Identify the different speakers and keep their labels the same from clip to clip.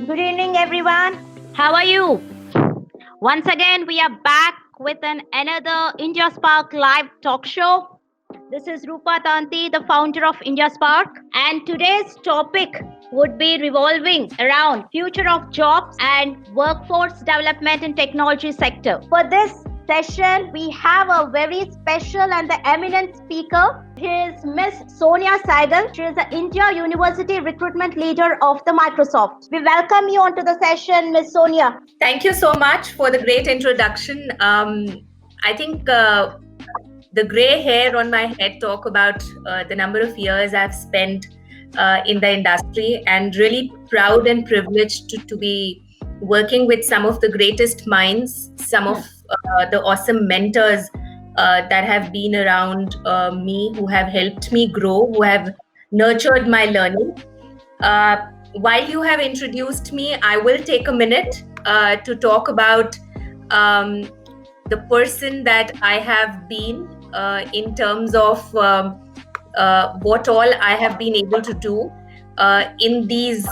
Speaker 1: Good evening, everyone. How are you? Once again, we are back with another IndiaSpark live talk show. This is Roopa Tanti, the founder of IndiaSpark, and today's topic would be revolving around future of jobs and workforce development in technology sector. For this session, we have a very special and the eminent speaker. She is Miss Sonia Sahgal. She is the India University recruitment leader of the Microsoft. We welcome you onto the session, Miss Sonia.
Speaker 2: Thank you so much for the great introduction. I think the gray hair on my head talk about the number of years I've spent in the industry, and really proud and privileged to be working with some of the greatest minds, some of the awesome mentors that have been around me, who have helped me grow, who have nurtured my learning. While you have introduced me, I will take a minute to talk about the person that I have been in terms of what all I have been able to do in these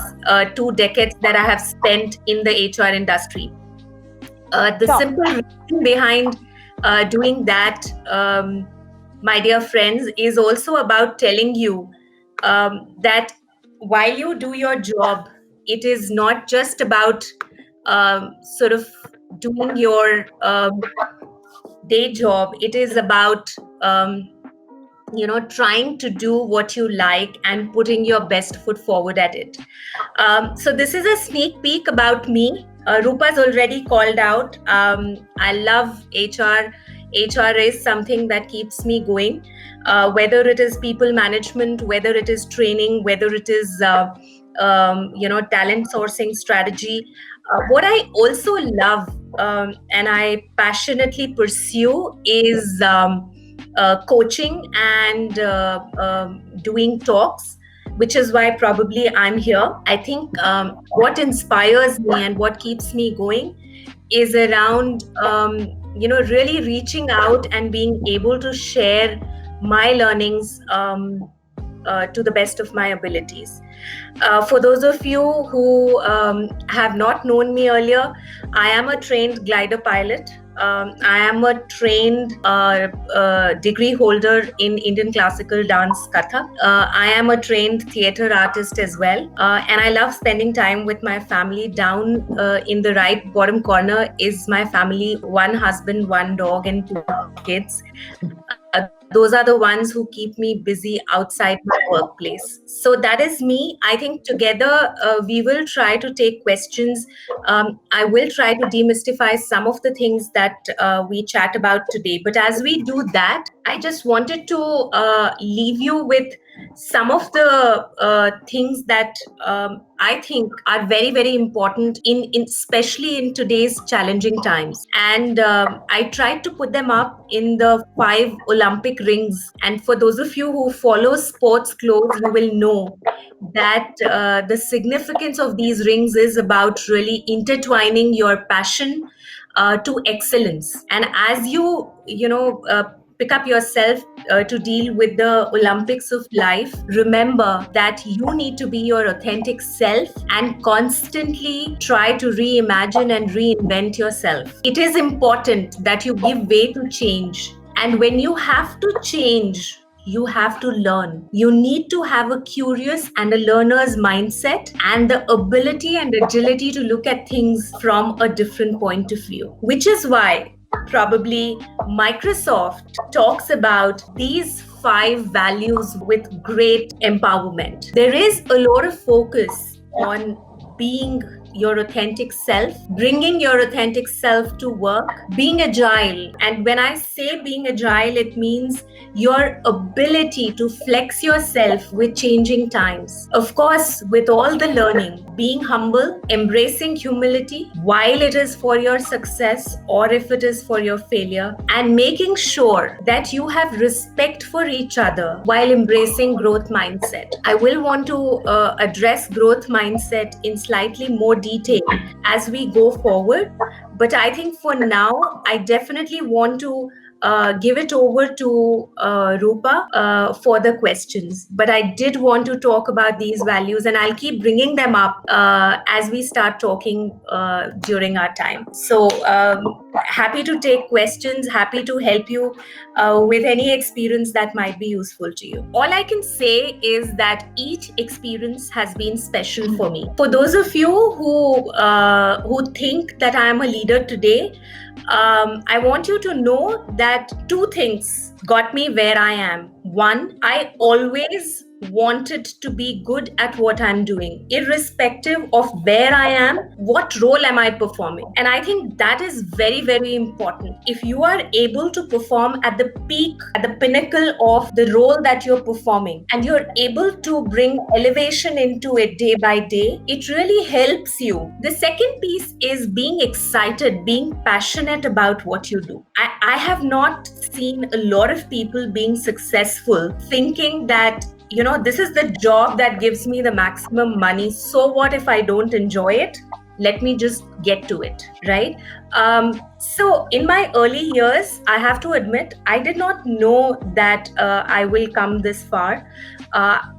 Speaker 2: 2 decades that I have spent in the HR industry. The simple reason behind doing that, my dear friends, is also about telling you that while you do your job, it is not just about sort of doing your day job. It is about trying to do what you like and putting your best foot forward at it. So this is a sneak peek about me. Roopa's already called out. I love HR. HR is something that keeps me going, whether it is people management, whether it is training, whether it is talent sourcing strategy. What I also love and I passionately pursue is coaching and doing talks, which is why probably I'm here. I think what inspires me and what keeps me going is around really reaching out and being able to share my learnings to the best of my abilities. For those of you who have not known me earlier, I am a trained glider pilot. I am a trained degree holder in Indian classical dance Kathak. I am a trained theatre artist as well. And I love spending time with my family. Down in the right bottom corner is my family, 1 husband, 1 dog, and 2 kids. Those are the ones who keep me busy outside my workplace. So that is me. I think together we will try to take questions. I will try to demystify some of the things that we chat about today. But as we do that, I just wanted to leave you with some of the things that I think are very, very important, in especially in today's challenging times. And I tried to put them up in the 5 Olympic rings. And for those of you who follow sports close, you will know that the significance of these rings is about really intertwining your passion to excellence. And as you pick up yourself to deal with the Olympics of life, remember that you need to be your authentic self and constantly try to reimagine and reinvent yourself. It is important that you give way to change. And when you have to change, you have to learn. You need to have a curious and a learner's mindset and the ability and agility to look at things from a different point of view, which is why probably Microsoft talks about these 5 values with great empowerment. There is a lot of focus on being your authentic self, bringing your authentic self to work, being agile. And when I say being agile, it means your ability to flex yourself with changing times. Of course, with all the learning, being humble, embracing humility, while it is for your success or if it is for your failure, and making sure that you have respect for each other while embracing growth mindset. I will want to address growth mindset in slightly more detail as we go forward. But I think for now, I definitely want to give it over to Roopa for the questions. But I did want to talk about these values, and I'll keep bringing them up as we start talking during our time. So happy to take questions, happy to help you with any experience that might be useful to you. All I can say is that each experience has been special for me. For those of you who think that I am a leader today, I want you to know that two things got me where I am. One, I always wanted to be good at what I'm doing, irrespective of where I am, what role am I performing. And I think that is very, very important. If you are able to perform at the peak, at the pinnacle of the role that you're performing, and you're able to bring elevation into it day by day, it really helps you. The second piece is being excited, being passionate about what you do. I have not seen a lot of people being successful thinking that, you know, this is the job that gives me the maximum money. So what if I don't enjoy it? Let me just get to it, right? So in my early years, I have to admit, I did not know that I will come this far.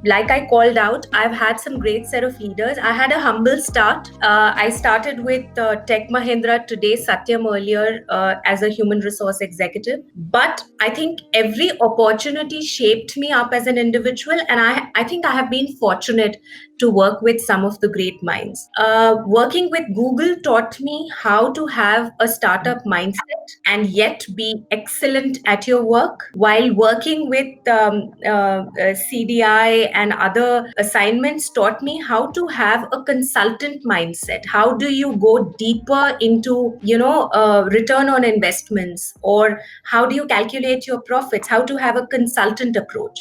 Speaker 2: Like I called out, I've had some great set of leaders. I had a humble start. I started with Tech Mahindra, today Satyam earlier, as a human resource executive. But I think every opportunity shaped me up as an individual. And I think I have been fortunate to work with some of the great minds. Working with Google taught me how to have a startup mindset and yet be excellent at your work, while working with CDI and other assignments taught me how to have a consultant mindset. How do you go deeper into, return on investments, or how do you calculate your profits, how to have a consultant approach.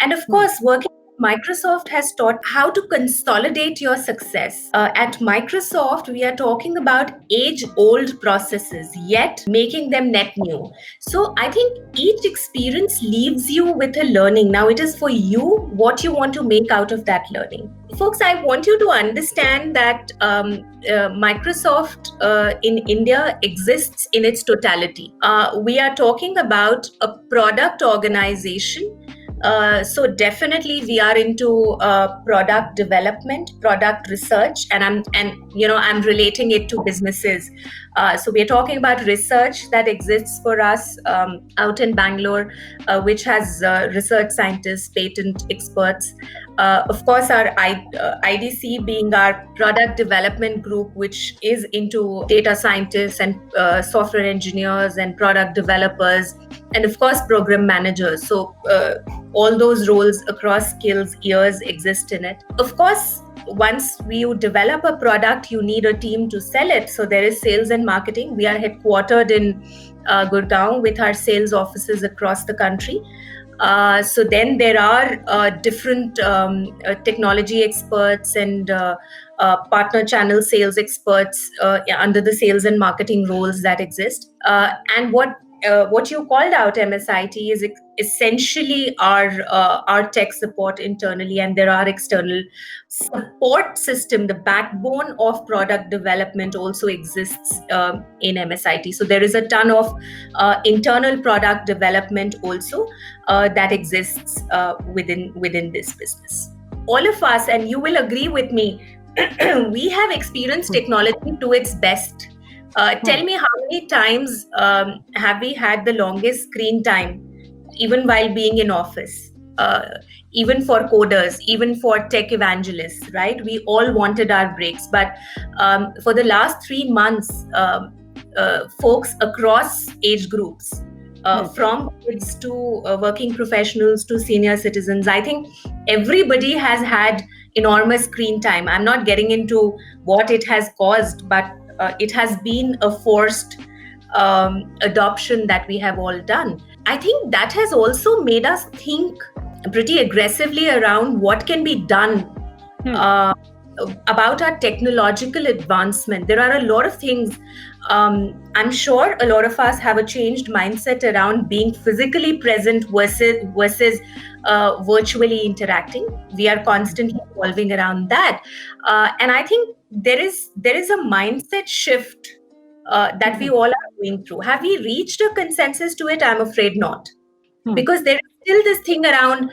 Speaker 2: And of course, working Microsoft has taught how to consolidate your success. At Microsoft, we are talking about age-old processes, yet making them net new. So I think each experience leaves you with a learning. Now it is for you what you want to make out of that learning. Folks, I want you to understand that Microsoft in India exists in its totality. We are talking about a product organization. So definitely we are into product development, product research, and I'm relating it to businesses. So we are talking about research that exists for us out in Bangalore, which has research scientists, patent experts. Of course, our IDC being our product development group, which is into data scientists and software engineers and product developers, and of course, program managers. So all those roles across skills, years exist in it. Of course, once you develop a product, you need a team to sell it. So there is sales and marketing. We are headquartered in Gurgaon with our sales offices across the country. So then there are different technology experts and partner channel sales experts under the sales and marketing roles that exist. And what you called out, MSIT, is essentially our tech support internally, and there are external support system. The backbone of product development also exists in MSIT. So there is a ton of internal product development also that exists within this business. All of us, and you will agree with me, we have experienced technology to its best. Tell me, how many times have we had the longest screen time, even while being in office? Even for coders, even for tech evangelists, right? We all wanted our breaks. But for the last 3 months, folks across age groups, from kids to working professionals to senior citizens, I think everybody has had enormous screen time. I'm not getting into what it has caused, but it has been a forced adoption that we have all done. I think that has also made us think pretty aggressively around what can be done about our technological advancement. There are a lot of things. I'm sure a lot of us have a changed mindset around being physically present versus virtually interacting. We are constantly evolving around that, and I think there is a mindset shift that we all are going through. Have we reached a consensus to it? I'm afraid not.
Speaker 1: Hmm.
Speaker 2: Because there is still this thing around,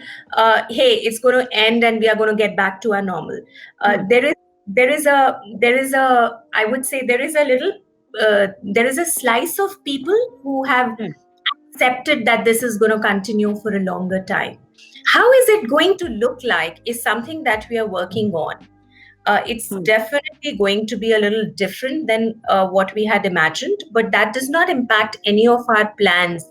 Speaker 2: hey, it's going to end and we are going to get back to our normal.
Speaker 1: Hmm.
Speaker 2: There is a I would say there is a slice of people who have
Speaker 1: Hmm.
Speaker 2: accepted that this is going to continue for a longer time. How is it going to look like is something that we are working on. It's
Speaker 1: Hmm.
Speaker 2: definitely going to be a little different than what we had imagined, but that does not impact any of our plans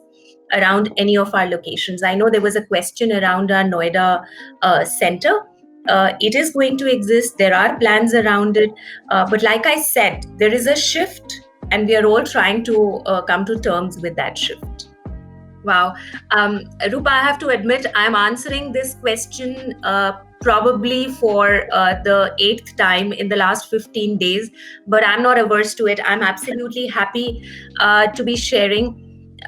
Speaker 2: around any of our locations. I know there was a question around our Noida center. It is going to exist. There are plans around it. But like I said, there is a shift, and we are all trying to come to terms with that shift. Wow. Roopa, I have to admit, I'm answering this question probably for the eighth time in the last 15 days, but I'm not averse to it. I'm absolutely happy to be sharing.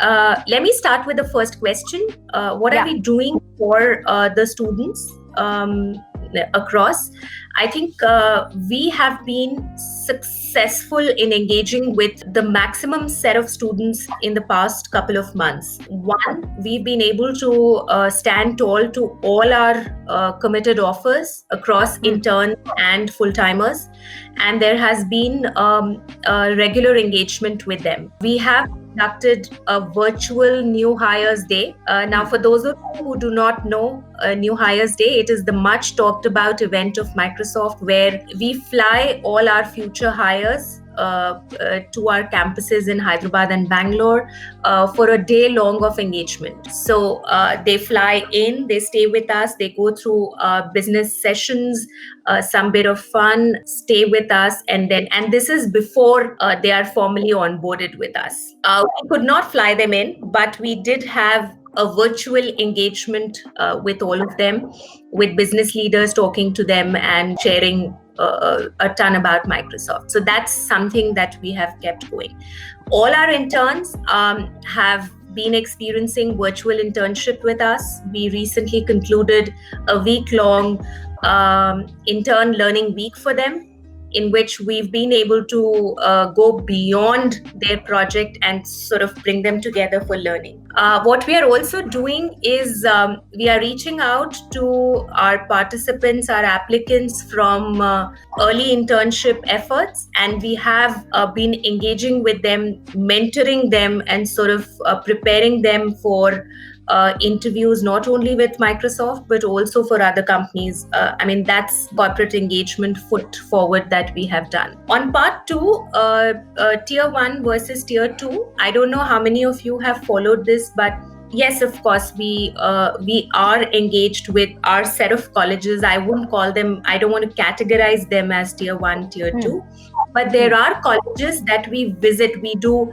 Speaker 2: Let me start with the first question. What are
Speaker 1: Yeah.
Speaker 2: we doing for the students across? I think we have been successful in engaging with the maximum set of students in the past couple of months. One, we've been able to stand tall to all our committed offers across interns and full timers, and there has been a regular engagement with them. We have conducted a virtual New Hires Day. Now, for those of you who do not know New Hires Day, it is the much talked about event of Microsoft where we fly all our future hires to our campuses in Hyderabad and Bangalore for a day long of engagement. So they fly in, they stay with us, they go through business sessions, some bit of fun, stay with us, and this is before they are formally onboarded with us. We could not fly them in, but we did have a virtual engagement with all of them, with business leaders talking to them and sharing a ton about Microsoft. So that's something that we have kept going. All our interns have been experiencing virtual internship with us. We recently concluded a week-long intern learning week for them, in which we've been able to go beyond their project and sort of bring them together for learning. What we are also doing is we are reaching out to our participants, our applicants from early internship efforts, and we have been engaging with them, mentoring them, and sort of preparing them for interviews not only with Microsoft but also for other companies. That's corporate engagement foot forward that we have done. On part two, tier 1 versus tier 2, I don't know how many of you have followed this, but yes, of course, we are engaged with our set of colleges. I don't want to categorize them as tier 1, tier 2, but there are colleges that we visit. We do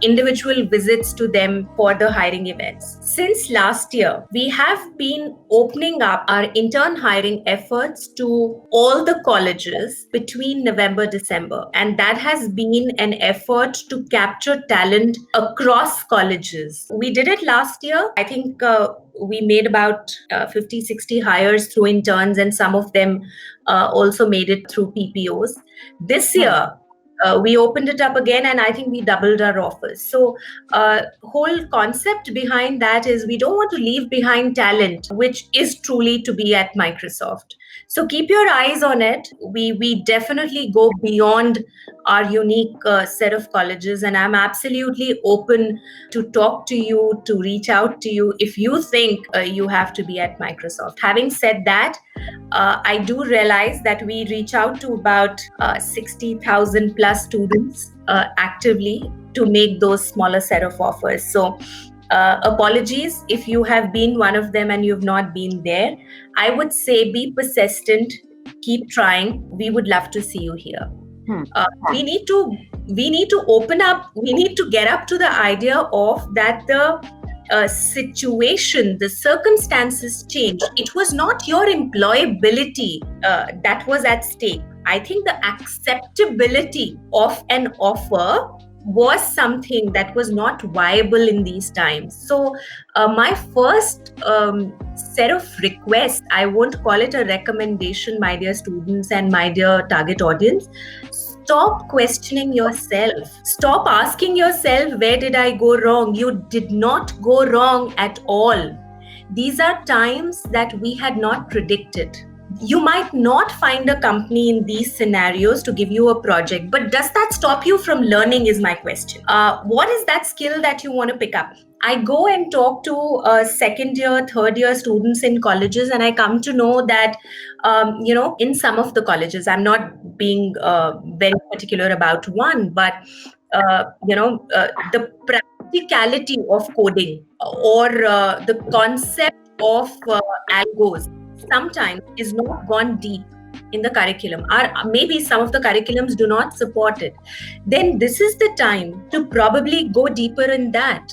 Speaker 2: individual visits to them for the hiring events. Since last year, we have been opening up our intern hiring efforts to all the colleges between November, December. And that has been an effort to capture talent across colleges. We did it last year. I think we made about 50, 60 hires through interns, and some of them also made it through PPOs. This year, we opened it up again, and I think we doubled our offers. So whole concept behind that is we don't want to leave behind talent, which is truly to be at Microsoft. So keep your eyes on it. We definitely go beyond our unique set of colleges, and I'm absolutely open to talk to you, to reach out to you if you think you have to be at Microsoft. Having said that, I do realize that we reach out to about 60,000 plus students actively to make those smaller set of offers. So apologies if you have been one of them and you've not been there. I would say be persistent, keep trying. We would love to see you here. We need to open up. We need to get up to the idea of that the situation, the circumstances change. It was not your employability that was at stake. I think the acceptability of an offer was something that was not viable in these times. So my first set of requests, I won't call it a recommendation, my dear students and my dear target audience, stop questioning yourself. Stop asking yourself, where did I go wrong? You did not go wrong at all. These are times that we had not predicted. You might not find a company in these scenarios to give you a project, but does that stop you from learning is my question. What is that skill that you want to pick up? I go and talk to second year, third year students in colleges, and I come to know that, in some of the colleges, I'm not being very particular about one, but, the practicality of coding or the concept of algos sometimes is not gone deep in the curriculum, or maybe some of the curriculums do not support it. Then this is the time to probably go deeper in that.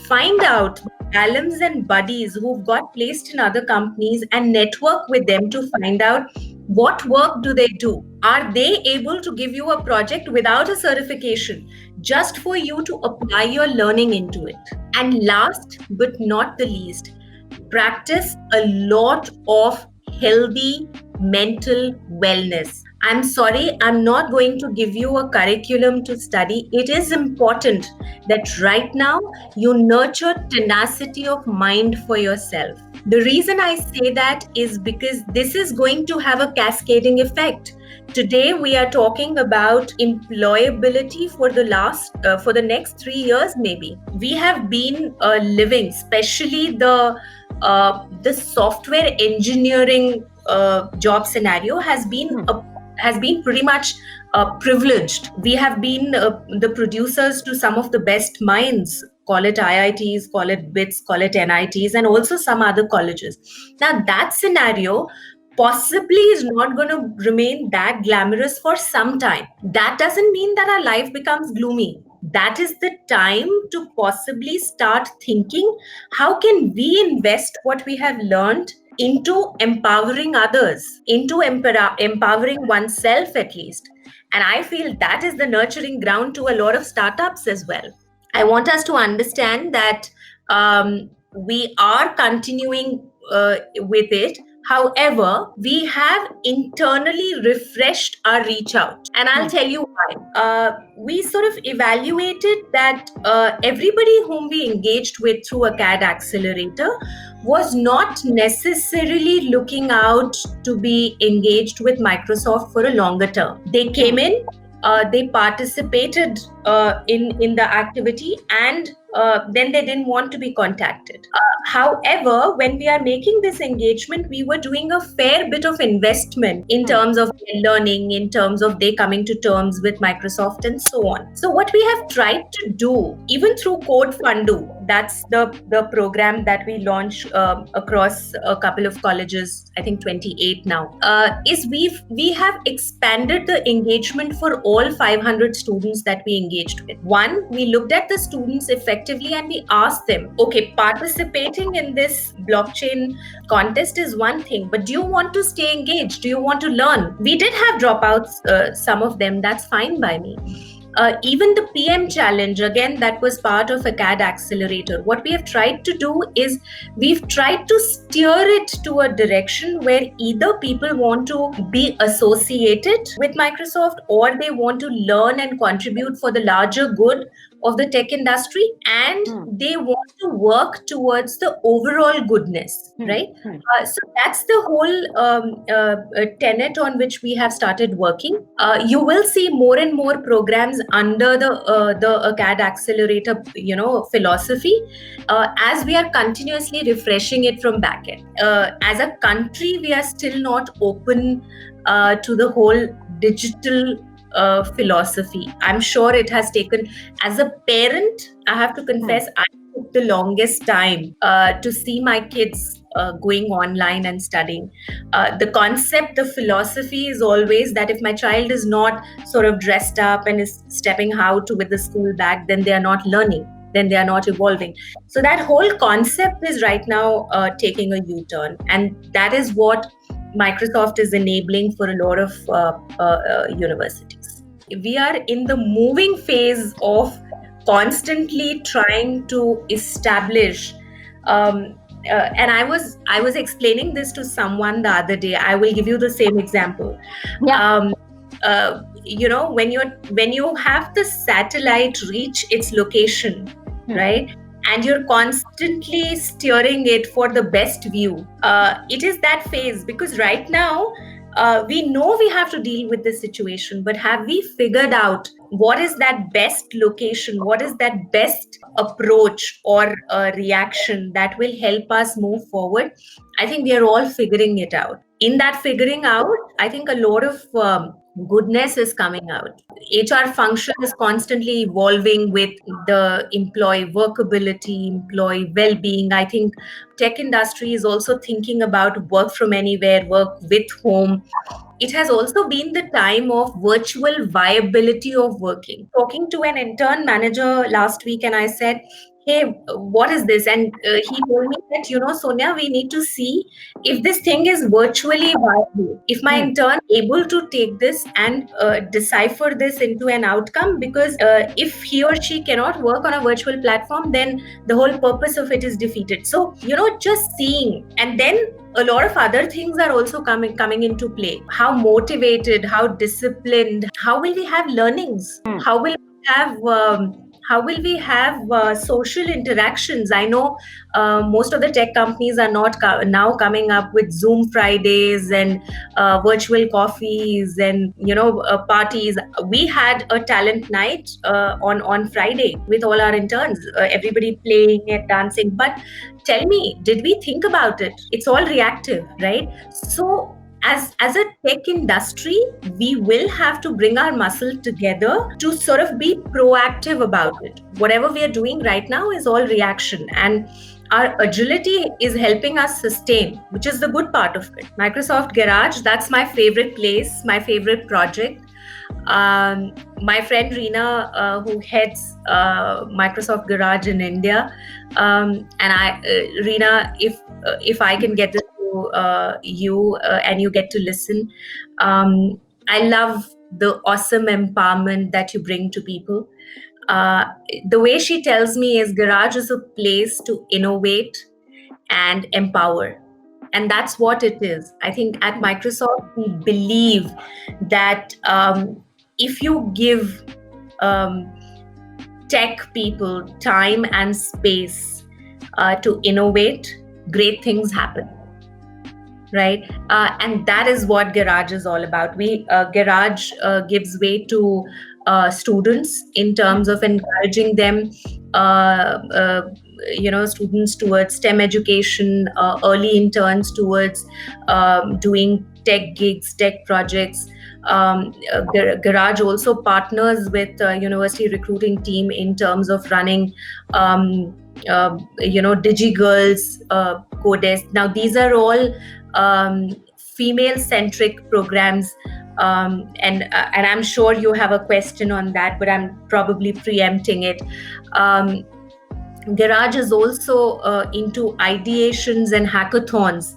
Speaker 2: Find out alums and buddies who've got placed in other companies and network with them to find out what work do they do. Are they able to give you a project without a certification just for you to apply your learning into it? And last but not the least, practice a lot of healthy mental wellness. I'm sorry, I'm not going to give you a curriculum to study. It is important that right now you nurture tenacity of mind for yourself. The reason I say that is because this is going to have a cascading effect. Today we are talking about employability for the next 3 years. Maybe we have been living, especially the software engineering job scenario has been pretty much privileged. We have been the producers to some of the best minds. Call it IITs, call it BITS, call it NITs, and also some other colleges. Now that scenario possibly is not going to remain that glamorous for some time. That doesn't mean that our life becomes gloomy. That is the time to possibly start thinking, how can we invest what we have learned into empowering others, into empowering oneself at least. And I feel that is the nurturing ground to a lot of startups as well. I want us to understand that we are continuing with it. However, we have internally refreshed our reach out. And I'll tell you why. We sort of evaluated that everybody whom we engaged with through a CAD accelerator was not necessarily looking out to be engaged with Microsoft for a longer term. They came in, they participated in the activity, and then they didn't want to be contacted. However, when we are making this engagement, we were doing a fair bit of investment in terms of learning, in terms of they coming to terms with Microsoft and so on. So what we have tried to do, even through Code Fundu, that's the program that we launched across a couple of colleges, I think 28 now, is we have expanded the engagement for all 500 students that we engaged with. One, we looked at the students effectively and we asked them, okay, participating in this blockchain contest is one thing, but do you want to stay engaged? Do you want to learn? We did have dropouts, some of them, that's fine by me. Even the PM challenge, again, that was part of a CAD accelerator. What we have tried to do is we've tried to steer it to a direction where either people want to be associated with Microsoft or they want to learn and contribute for the larger good of the tech industry, and they want to work towards the overall goodness, right? So that's the whole tenet on which we have started working. You will see more and more programs under the CAD accelerator, philosophy, as we are continuously refreshing it from back end. As a country, we are still not open to the whole digital philosophy. I'm sure it has taken, as a parent, I have to confess, I took the longest time to see my kids going online and studying. The concept, the philosophy is always that if my child is not sort of dressed up and is stepping out with the school bag, then they are not learning, then they are not evolving. So that whole concept is right now taking a U-turn, and that is what Microsoft is enabling for a lot of universities. We are in the moving phase of constantly trying to establish, and I was explaining this to someone the other day. I will give you the same example.
Speaker 1: Yeah.
Speaker 2: when you have the satellite reach its location, right, and you're constantly steering it for the best view, it is that phase. Because right now, we know we have to deal with this situation, but have we figured out what is that best location, what is that best approach or reaction that will help us move forward? I think we are all figuring it out. In that figuring out, I think a lot of goodness is coming out. HR function is constantly evolving with the employee workability, employee well-being. I think tech industry is also thinking about work from anywhere, work with home. It has also been the time of virtual viability of working. Talking to an intern manager last week, and I said, "Hey, what is this?" And he told me that, Sonia, we need to see if this thing is virtually viable. If my intern able to take this and decipher this into an outcome, because if he or she cannot work on a virtual platform, then the whole purpose of it is defeated. So, just seeing, and then a lot of other things are also coming into play. How motivated, how disciplined, how will we have learnings? How will we have social interactions? I know most of the tech companies are not now coming up with Zoom Fridays and virtual coffees and parties. We had a talent night on Friday with all our interns, everybody playing and dancing. But tell me, did we think about it? It's all reactive, right? So as a tech industry, we will have to bring our muscle together to sort of be proactive about it. Whatever we are doing right now is all reaction, and our agility is helping us sustain, which is the good part of it. Microsoft Garage, that's my favorite place, my favorite project. My friend Reena, who heads Microsoft Garage in India, and Reena, if I can get this to you and you get to listen, I love the awesome empowerment that you bring to people. The way she tells me is Garage is a place to innovate and empower. And that's what it is. I think at Microsoft, we believe that if you give tech people time and space to innovate, great things happen. Right? And that is what Garage is all about. Garage gives way to students in terms of encouraging them, students towards STEM education, early interns towards doing tech gigs, tech projects. Garage also partners with university recruiting team in terms of running DigiGirls, Codesk. Now these are all female-centric programs, and I'm sure you have a question on that, but I'm probably preempting it. Garage is also into ideations and hackathons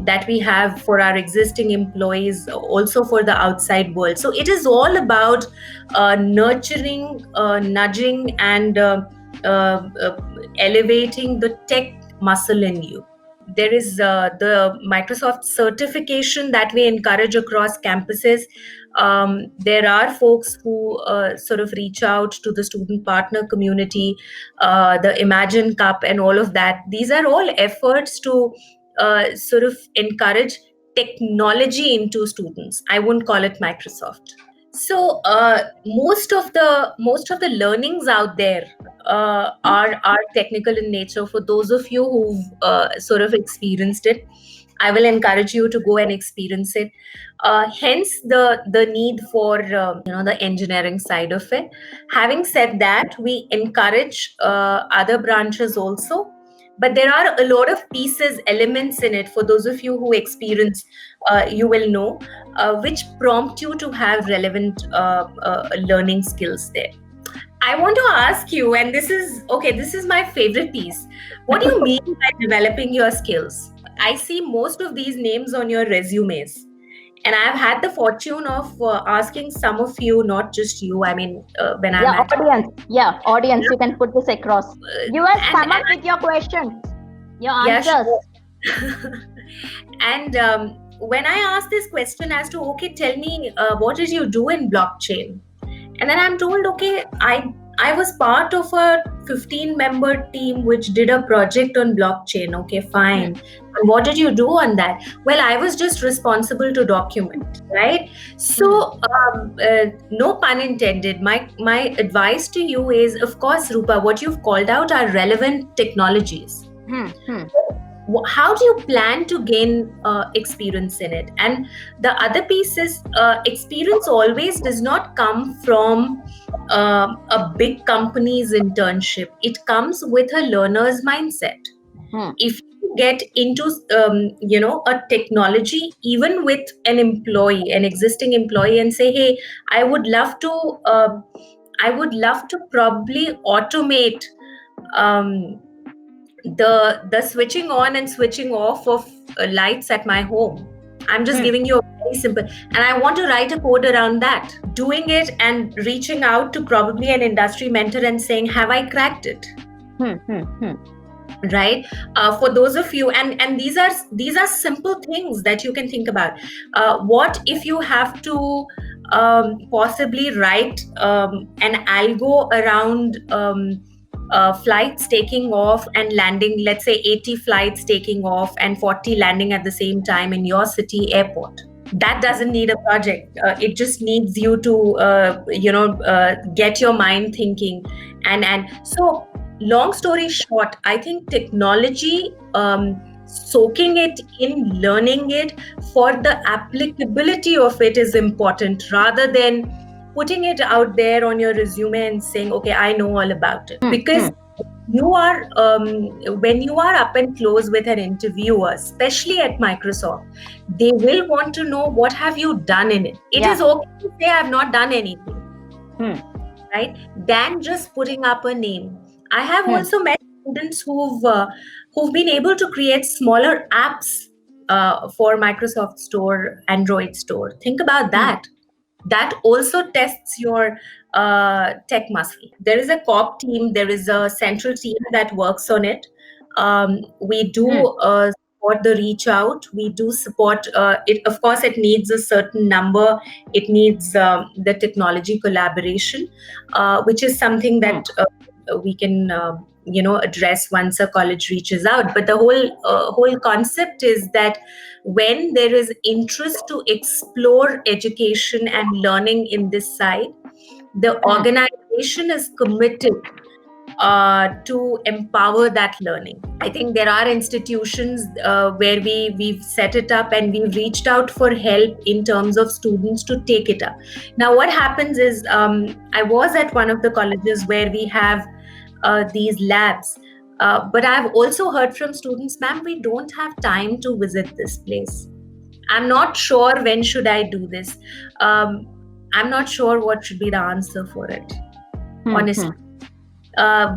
Speaker 2: that we have for our existing employees, also for the outside world. So it is all about nurturing, nudging, and elevating the tech muscle in you. There is the Microsoft certification that we encourage across campuses. There are folks who sort of reach out to the student partner community, the Imagine Cup and all of that. These are all efforts to sort of encourage technology into students. I wouldn't call it Microsoft. So most of the learnings out there are technical in nature. For those of you who've sort of experienced it, I will encourage you to go and experience it. Hence the need for the engineering side of it. Having said that, we encourage other branches also. But there are a lot of pieces, elements in it. For those of you who experience, you will know, which prompt you to have relevant learning skills there. I want to ask you, and this is my favorite piece. What do you mean by developing your skills? I see most of these names on your resumes. And I've had the fortune of asking some of you, not just you. I mean, when I'm
Speaker 1: audience, you can put this across. You have come up with your questions, your answers.
Speaker 2: Yeah, sure. And when I asked this question as to, okay, tell me, what did you do in blockchain? And then I'm told, okay, I was part of a 15-member team which did a project on blockchain. Okay, fine. And what did you do on that? Well, I was just responsible to document, right? So, no pun intended. My advice to you is, of course, Roopa, what you've called out are relevant technologies. How do you plan to gain experience in it? And the other piece is, experience always does not come from a big company's internship. It comes with a learner's mindset. If you get into a technology, even with an existing employee, and say, hey, I would love to probably automate um, the switching on and switching off of lights at my home. I'm just giving you a very simple, and I want to write a code around that. Doing it and reaching out to probably an industry mentor and saying, have I cracked it? Right? For those of you, and these are simple things that you can think about. What if you have to possibly write an algo around flights taking off and landing, let's say 80 flights taking off and 40 landing at the same time in your city airport? That doesn't need a project. It just needs you to get your mind thinking. And so, long story short, I think technology, soaking it in, learning it for the applicability of it is important, rather than putting it out there on your resume and saying, okay, I know all about it. Because you are when you are up and close with an interviewer, especially at Microsoft, they will want to know, what have you done in it? It is okay to say I've not done anything, right? Than just putting up a name. I have also met students who've been able to create smaller apps for Microsoft Store, Android Store. Think about that. That also tests your tech muscle. There is a corp team, there is a central team that works on it. We do support the reach out. We do support it. Of course, it needs a certain number. It needs the technology collaboration, which is something that we can address once a college reaches out. But the whole concept is that when there is interest to explore education and learning in this side, the organization is committed to empower that learning. I think there are institutions where we've set it up and we've reached out for help in terms of students to take it up. Now, what happens is, I was at one of the colleges where we have these labs. But I've also heard from students, ma'am, we don't have time to visit this place. I'm not sure when should I do this. I'm not sure what should be the answer for it. Honestly,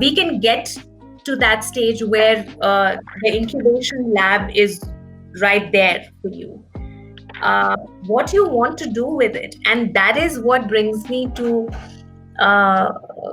Speaker 2: we can get to that stage where the incubation lab is right there for you. What you want to do with it, and that is what brings me to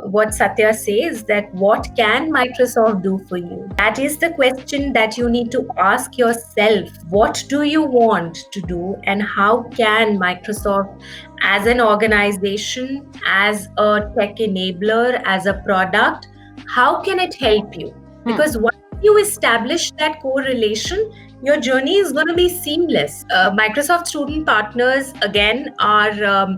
Speaker 2: what Satya says, that what can Microsoft do for you? That is the question that you need to ask yourself. What do you want to do, and how can Microsoft, as an organization, as a tech enabler, as a product, how can it help you? Because once you establish that correlation, your journey is going to be seamless. Microsoft student partners, again, are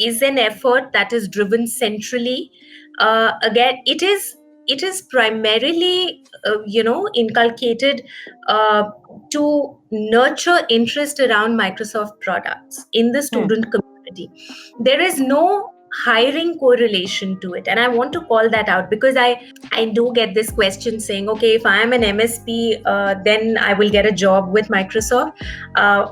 Speaker 2: is an effort that is driven centrally. Again, it is primarily inculcated to nurture interest around Microsoft products in the student community. There is no hiring correlation to it, and I want to call that out, because I do get this question saying, okay, if I am an MSP, then I will get a job with Microsoft.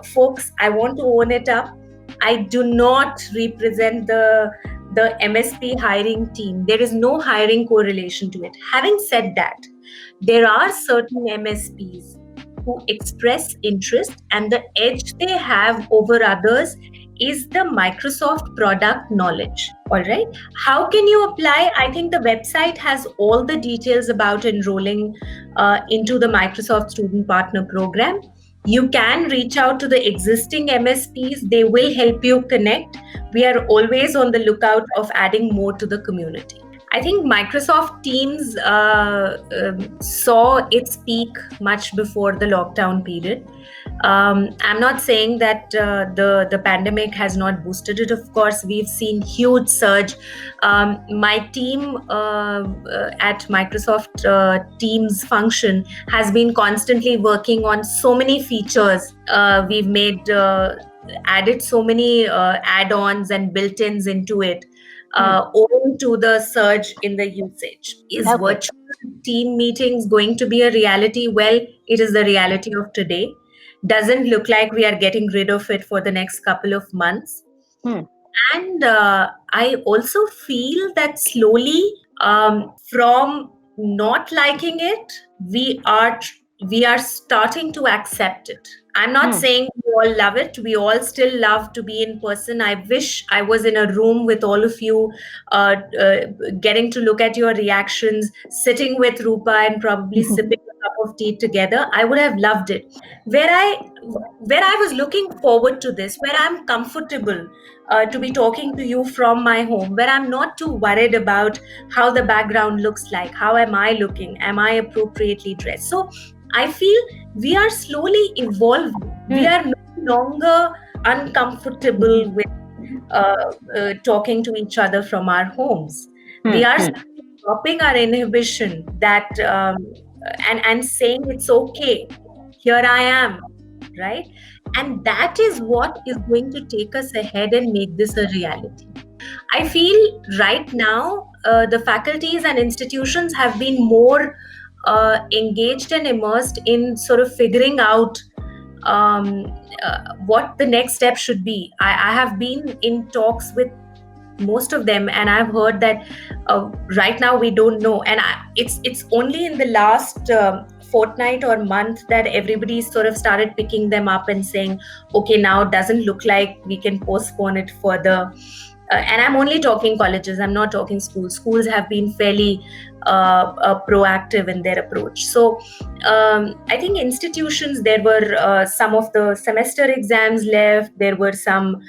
Speaker 2: Folks, I want to own it up. I do not represent the MSP hiring team. There is no hiring correlation to it. Having said that, there are certain MSPs who express interest, and the edge they have over others is the Microsoft product knowledge. All right. How can you apply? I think the website has all the details about enrolling into the Microsoft Student Partner Program. You can reach out to the existing MSPs. They will help you connect. We are always on the lookout of adding more to the community. I think Microsoft Teams saw its peak much before the lockdown period. I'm not saying that the pandemic has not boosted it. Of course, we've seen huge surge. My team at Microsoft Teams function has been constantly working on so many features. We've made added so many add-ons and built-ins into it. Owing to the surge in the usage. Is virtual team meetings going to be a reality? Well, it is the reality of today. Doesn't look like we are getting rid of it for the next couple of months. And I also feel that slowly, from not liking it, we are starting to accept it. I'm not saying we all love it. We all still love to be in person. I wish I was in a room with all of you, getting to look at your reactions, sitting with Roopa and probably sipping a cup of tea together. I would have loved it. Where I was looking forward to this, where I'm comfortable to be talking to you from my home, where I'm not too worried about how the background looks like, how am I looking, am I appropriately dressed. So I feel we are slowly evolving. We are no longer uncomfortable with talking to each other from our homes. We are dropping our inhibition that and saying it's okay. Here I am, right? And that is what is going to take us ahead and make this a reality. I feel right now the faculties and institutions have been more engaged and immersed in sort of figuring out what the next step should be. I have been in talks with most of them, and I've heard that right now we don't know, and it's only in the last fortnight or month that everybody sort of started picking them up and saying, okay, now it doesn't look like we can postpone it further. And I'm only talking colleges, I'm not talking schools. Schools have been fairly proactive in their approach. So I think institutions, there were some of the semester exams left, there were some,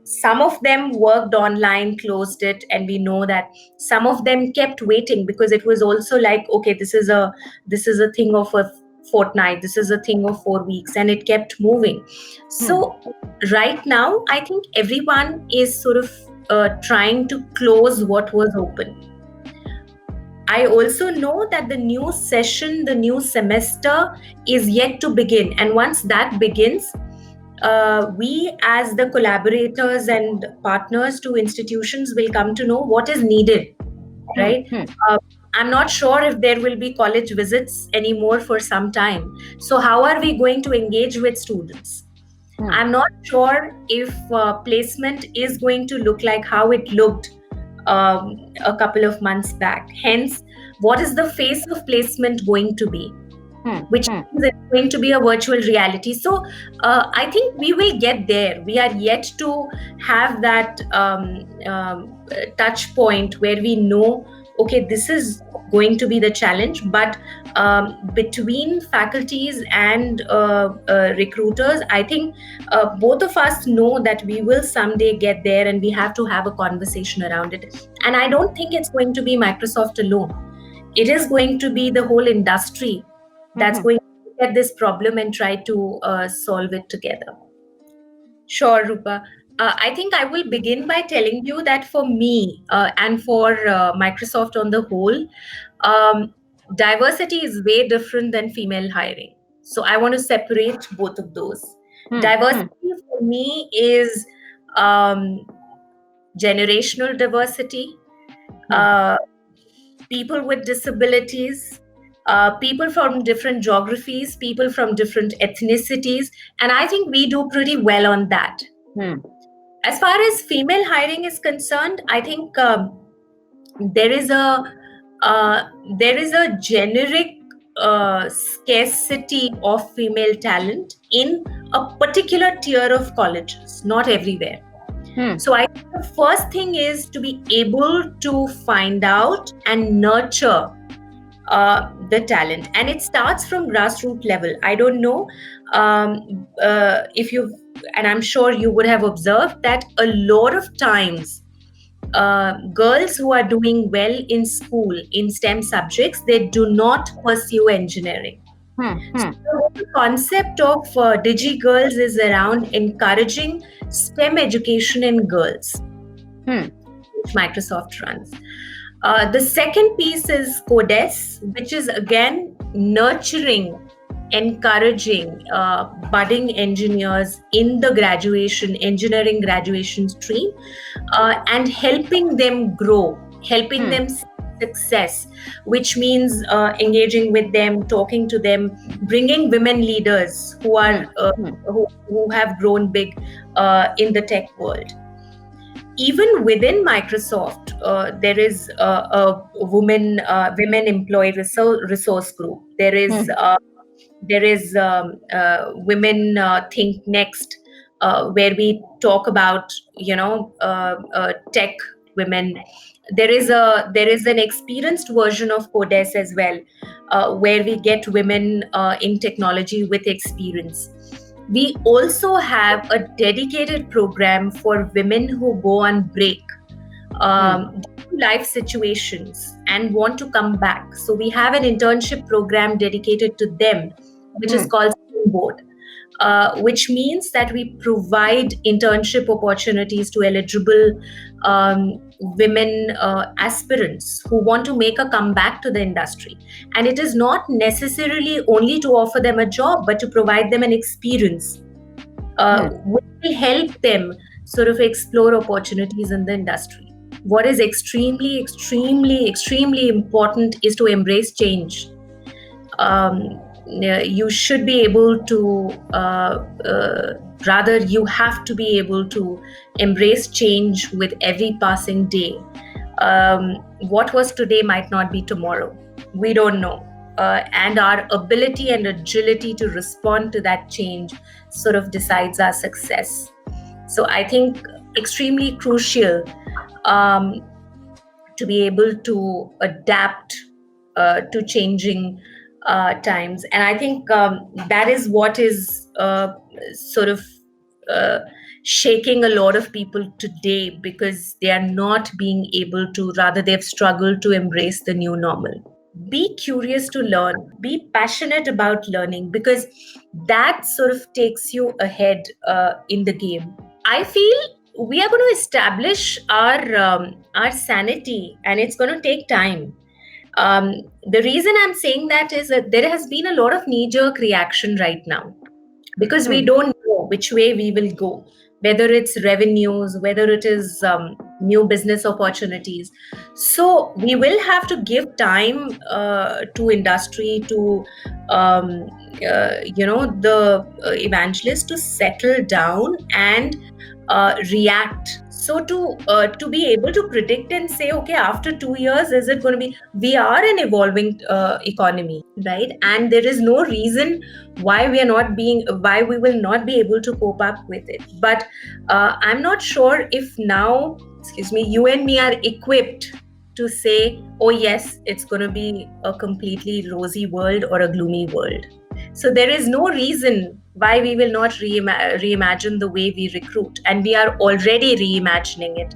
Speaker 2: some of them worked online, closed it, and we know that some of them kept waiting because it was also like, okay, this is a thing of a fortnight, this is a thing of 4 weeks, and it kept moving. So right now, I think everyone is sort of trying to close what was open. I also know that the new session, the new semester is yet to begin, and once that begins, we as the collaborators and partners to institutions will come to know what is needed, right? I'm not sure if there will be college visits anymore for some time. So how are we going to engage with students? I'm not sure if placement is going to look like how it looked a couple of months back. Hence, what is the face of placement going to be? Which means it's going to be a virtual reality. So I think we will get there. We are yet to have that touch point where we know, okay, this is going to be the challenge. But between faculties and recruiters, I think both of us know that we will someday get there, and we have to have a conversation around it. And I don't think it's going to be Microsoft alone. It is going to be the whole industry that's going to look at this problem and try to solve it together. Sure, Roopa. I think I will begin by telling you that for me and for Microsoft on the whole, diversity is way different than female hiring. So I want to separate both of those. Diversity for me is generational diversity, people with disabilities, people from different geographies, people from different ethnicities. And I think we do pretty well on that. As far as female hiring is concerned, I think there is a generic scarcity of female talent in a particular tier of colleges, not everywhere. So I think the first thing is to be able to find out and nurture the talent, and it starts from grassroots level. I don't know if you've, and I'm sure you would have observed that a lot of times girls who are doing well in school in STEM subjects, they do not pursue engineering. So the whole concept of Digi Girls is around encouraging STEM education in girls, which Microsoft runs. The second piece is CODES, which is again nurturing, encouraging budding engineers in the engineering graduation stream, and helping them grow, helping them success, which means engaging with them, talking to them, bringing women leaders who are who have grown big in the tech world. Even within Microsoft, there is a women employee resource group. There is women think next, where we talk about tech women. There is an experienced version of CODES as well, where we get women in technology with experience. We also have a dedicated program for women who go on break, life situations, and want to come back. So we have an internship program dedicated to them, which is called Springboard, which means that we provide internship opportunities to eligible women aspirants who want to make a comeback to the industry. And it is not necessarily only to offer them a job, but to provide them an experience, which will help them sort of explore opportunities in the industry. What is extremely, extremely, extremely important is to embrace change. You should be able to, rather, you have to be able to embrace change with every passing day. What was today might not be tomorrow. We don't know. And our ability and agility to respond to that change sort of decides our success. So I think extremely crucial to be able to adapt to changing times. And I think that is what is sort of shaking a lot of people today, because they are not being able to, rather they've struggled to embrace the new normal. Be curious to learn, be passionate about learning, because that sort of takes you ahead in the game. I feel we are going to establish our sanity, and it's going to take time. The reason I'm saying that is that there has been a lot of knee-jerk reaction right now, because we don't know which way we will go, whether it's revenues, whether it is new business opportunities. So we will have to give time to industry, to the evangelists to settle down and react. So to be able to predict and say, okay, after 2 years, is it going to be? We are an evolving economy, right? And there is no reason why we will not be able to cope up with it. But I'm not sure if now, you and me are equipped to say, oh yes, it's going to be a completely rosy world or a gloomy world. So there is no reason why we will not reimagine the way we recruit, and we are already reimagining it.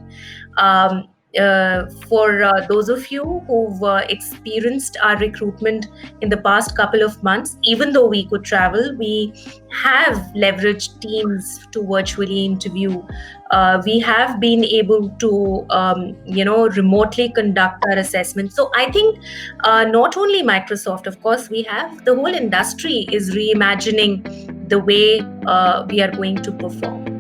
Speaker 2: For those of you who've experienced our recruitment in the past couple of months, even though we could travel, we have leveraged teams to virtually interview. We have been able to, remotely conduct our assessment. So I think not only Microsoft, of course, the whole industry is reimagining the way we are going to perform.